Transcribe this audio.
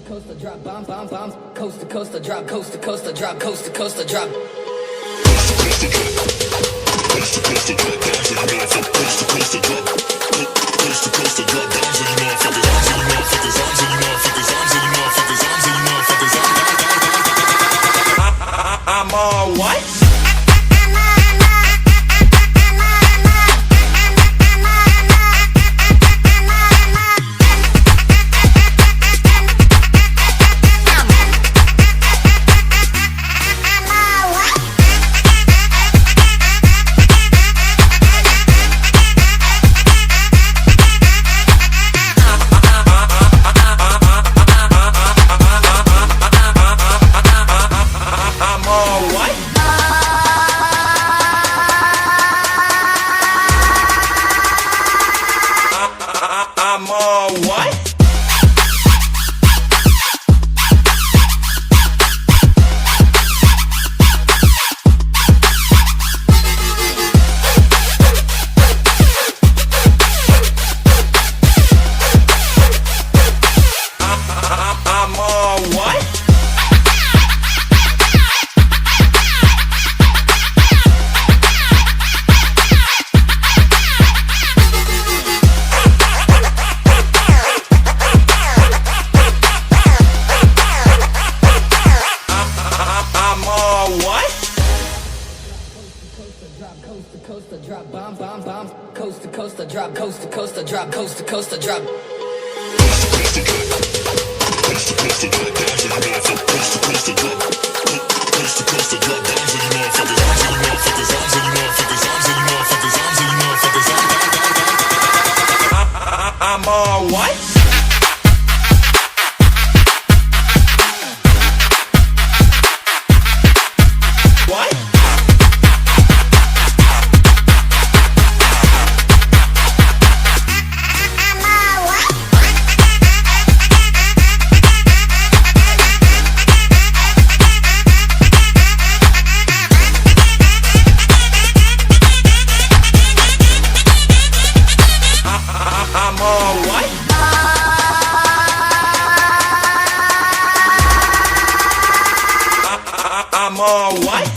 coast to drop, bomb, bomb, bomb. Coast to coast to drop, coast to coast to drop, coast to coast to drop. I'm all what? I'm all what? I'm all what? Coast to coast to drop, bomb, bomb, bomb. Coast to coast to drop, coast to coast to drop, coast to coast to drop. I'm all what? I'm all what? I'm all what?